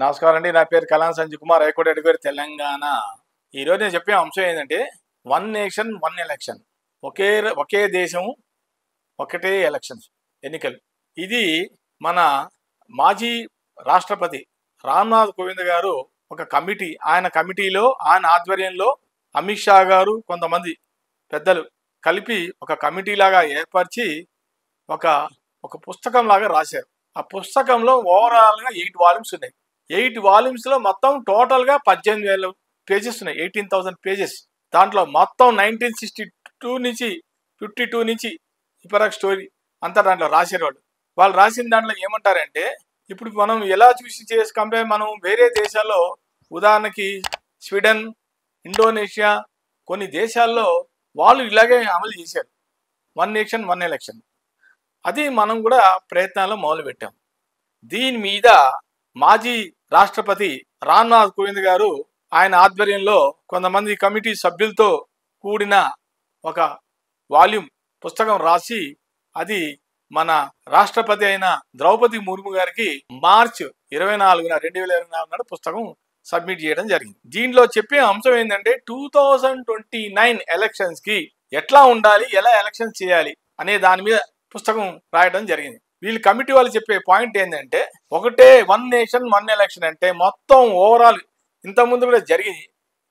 నమస్కారం అండి. నా పేరు కలాం సంజయ్ కుమార్, హైకోర్టు అడ్వకేట్, తెలంగాణ. ఈరోజు నేను చెప్పే అంశం ఏంటంటే వన్ నేషన్ వన్ ఎలక్షన్, ఒకే దేశం ఒకటే ఎలక్షన్స్, ఎన్నికలు. ఇది మన మాజీ రాష్ట్రపతి రామ్నాథ్ కోవింద్ గారు ఒక కమిటీ, ఆయన ఆధ్వర్యంలో అమిత్ షా గారు కొంతమంది పెద్దలు కలిపి ఒక కమిటీ లాగా ఏర్పరిచి ఒక పుస్తకం లాగా రాశారు. ఆ పుస్తకంలో ఓవరాల్గా 8 వాల్యూమ్స్ ఉన్నాయి. 8 వాల్యూమ్స్లో మొత్తం టోటల్గా 18,000 పేజెస్ ఉన్నాయి. 18,000 పేజెస్. దాంట్లో మొత్తం 1962 నుంచి 52 నుంచి ఇప్పటివరకు స్టోరీ అంతా దాంట్లో రాశారు. వాళ్ళు రాసిన దాంట్లో ఏమంటారంటే, ఇప్పుడు మనం ఎలా చేసి కంపేర్, మనం వేరే దేశాల్లో ఉదాహరణకి స్వీడన్, ఇండోనేషియా, కొన్ని దేశాల్లో వాళ్ళు ఇలాగే అమలు చేశారు, వన్ నేషన్ వన్ ఎలక్షన్. అది మనం కూడా ప్రయత్నాలు మొదలుపెట్టాం. దీని మీద మాజీ రాష్ట్రపతి రామ్నాథ్ కోవింద్ గారు ఆయన ఆధ్వర్యంలో కొంతమంది కమిటీ సభ్యులతో కూడిన ఒక వాల్యూమ్ పుస్తకం రాసి, అది మన రాష్ట్రపతి అయిన ద్రౌపది ముర్ము గారికి మార్చ్ 24న 2024 నాడు పుస్తకం సబ్మిట్ చేయడం జరిగింది. దీనిలో చెప్పే అంశం ఏంటంటే 2029 ఎలక్షన్స్ కి ఎట్లా ఉండాలి, ఎలా ఎలక్షన్స్ చేయాలి అనే దాని మీద పుస్తకం రాయడం జరిగింది. వీళ్ళు కమిటీ వాళ్ళు చెప్పే పాయింట్ ఏంటంటే, ఒకటే వన్ నేషన్ వన్ ఎలక్షన్ అంటే మొత్తం ఓవరాల్ ఇంతకుముందు కూడా జరిగింది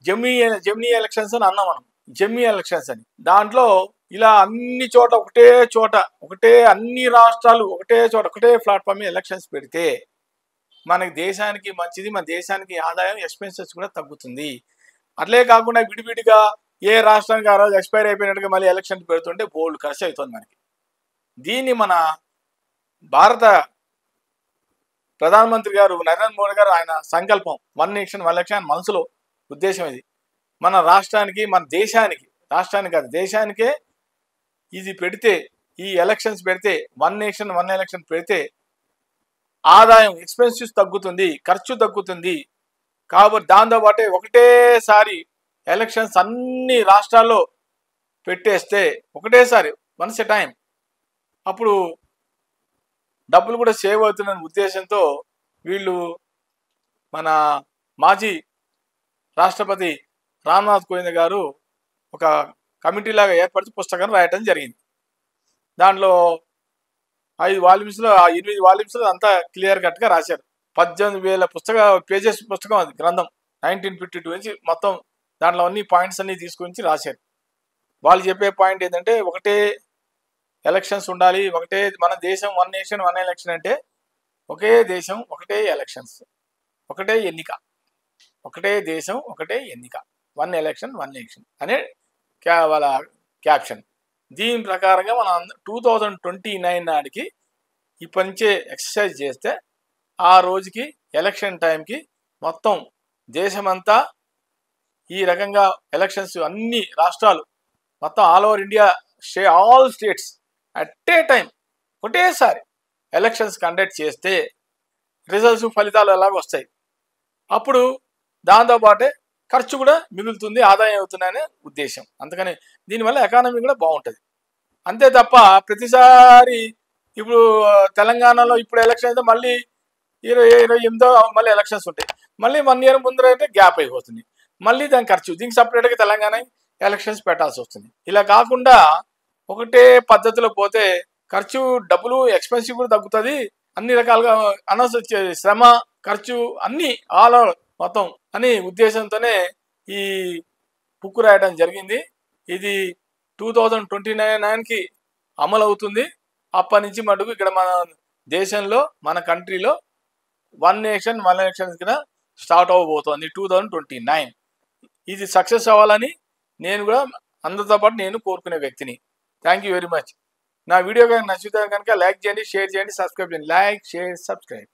జెమినీ ఎలక్షన్స్ అని అన్నాం మనం, జెమినీ ఎలక్షన్స్ అని. దాంట్లో ఇలా అన్ని చోట ఒకటే అన్ని రాష్ట్రాలు ఒకటే ప్లాట్ఫామ్ మీద ఎలక్షన్స్ పెడితే మనకి దేశానికి మంచిది, మన దేశానికి ఆదాయం, ఎక్స్పెన్సెస్ కూడా తగ్గుతుంది. అట్లే కాకుండా విడివిడిగా ఏ రాష్ట్రానికి ఆ రోజు ఎక్స్పైర్ అయిపోయినట్టుగా మళ్ళీ ఎలక్షన్ పెడుతుంటే బోల్డ్ ఖర్చు అవుతుంది మనకి. దీన్ని మన భారత ప్రధానమంత్రి గారు నరేంద్ర మోడీ గారు ఆయన సంకల్పం వన్ నేషన్ వన్ ఎలక్షన్ మనసులో ఉద్దేశం ఇది. మన రాష్ట్రానికి, మన దేశానికి, రాష్ట్రానికి కాదు దేశానికే ఇది పెడితే, ఈ ఎలక్షన్స్ పెడితే, వన్ నేషన్ వన్ ఎలక్షన్ పెడితే ఆదాయం, ఎక్స్పెన్సెస్ తగ్గుతుంది, ఖర్చు తగ్గుతుంది. కాబట్టి దాంతోపాటే ఒకటేసారి ఎలక్షన్స్ అన్ని రాష్ట్రాల్లో పెట్టేస్తే ఒకటేసారి వన్స్ ఎ టైం, అప్పుడు డబ్బులు కూడా సేవ్ అవుతున్న ఉద్దేశంతో వీళ్ళు మన మాజీ రాష్ట్రపతి రామ్నాథ్ కోవింద్ గారు ఒక కమిటీ లాగా ఏర్పరిచి పుస్తకం రాయటం జరిగింది. దాంట్లో 8 వాల్యూమ్స్లో అంతా క్లియర్ కట్గా రాశారు. 18,000 పేజెస్ పుస్తకం, అది గ్రంథం. 1952 నుంచి మొత్తం దాంట్లో అన్ని పాయింట్స్ అన్ని తీసుకొని రాశారు. వాళ్ళు చెప్పే పాయింట్ ఏంటంటే, ఒకటే ఎలక్షన్స్ ఉండాలి, మన దేశం వన్ నేషన్ వన్ ఎలక్షన్ అంటే ఒకే దేశం ఒకటే ఎలక్షన్స్, ఒకటే ఎన్నిక, ఒకటే దేశం ఒకటే ఎన్నిక, వన్ ఎలక్షన్ వన్ ఎలక్షన్ అనే వాళ్ళ క్యాప్షన్. దీని ప్రకారంగా మనం 2029 నాటికి ఇప్పటి నుంచే ఎక్సర్సైజ్ చేస్తే ఆ రోజుకి ఎలక్షన్ టైంకి మొత్తం దేశమంతా ఈ రకంగా ఎలక్షన్స్, అన్ని రాష్ట్రాలు మొత్తం all over India, all states at a time ఒకటేసారి ఎలక్షన్స్ కండక్ట్ చేస్తే రిజల్ట్స్, ఫలితాలు ఎలాగ వస్తాయి. అప్పుడు దాంతోపాటే ఖర్చు కూడా మిగులుతుంది, ఆదాయం అవుతుందనే ఉద్దేశం. అందుకని దీనివల్ల ఎకానమీ కూడా బాగుంటుంది. అంతే తప్ప ప్రతిసారి ఇప్పుడు తెలంగాణలో ఇప్పుడు ఎలక్షన్ అయితే మళ్ళీ 28 మళ్ళీ ఎలక్షన్స్ ఉంటాయి, మళ్ళీ 1 ఇయర్ ముందర అయితే గ్యాప్ అయిపోతుంది, మళ్ళీ దాని ఖర్చు, దీనికి సపరేట్గా తెలంగాణ ఎలక్షన్స్ పెట్టాల్సి వస్తుంది. ఇలా కాకుండా ఒకటే పద్ధతిలో పోతే ఖర్చు, డబ్బులు, ఎక్స్పెన్సివ్ కూడా తగ్గుతుంది, అన్ని రకాలుగా అనవసర శ్రమ, ఖర్చు అన్నీ ఆల్ ఓవర్ మొత్తం అని ఉద్దేశంతోనే ఈ బుక్ రాయడం జరిగింది. ఇది 2029కి అమలు అవుతుంది. అప్పటి నుంచి మటుకు ఇక్కడ మన దేశంలో, మన కంట్రీలో వన్ నేషన్ వన్ ఎలక్షన్ కింద స్టార్ట్ అవ్వబోతోంది 2029. ఇది సక్సెస్ అవ్వాలని నేను కూడా అందరితో పాటు నేను కోరుకునే వ్యక్తిని. Thank you very much. నా వీడియో కనుక నచ్చితే కనుక లైక్ చేయండి, షేర్ చేయండి, సబ్స్క్రైబ్ చేయండి. Like, share, subscribe.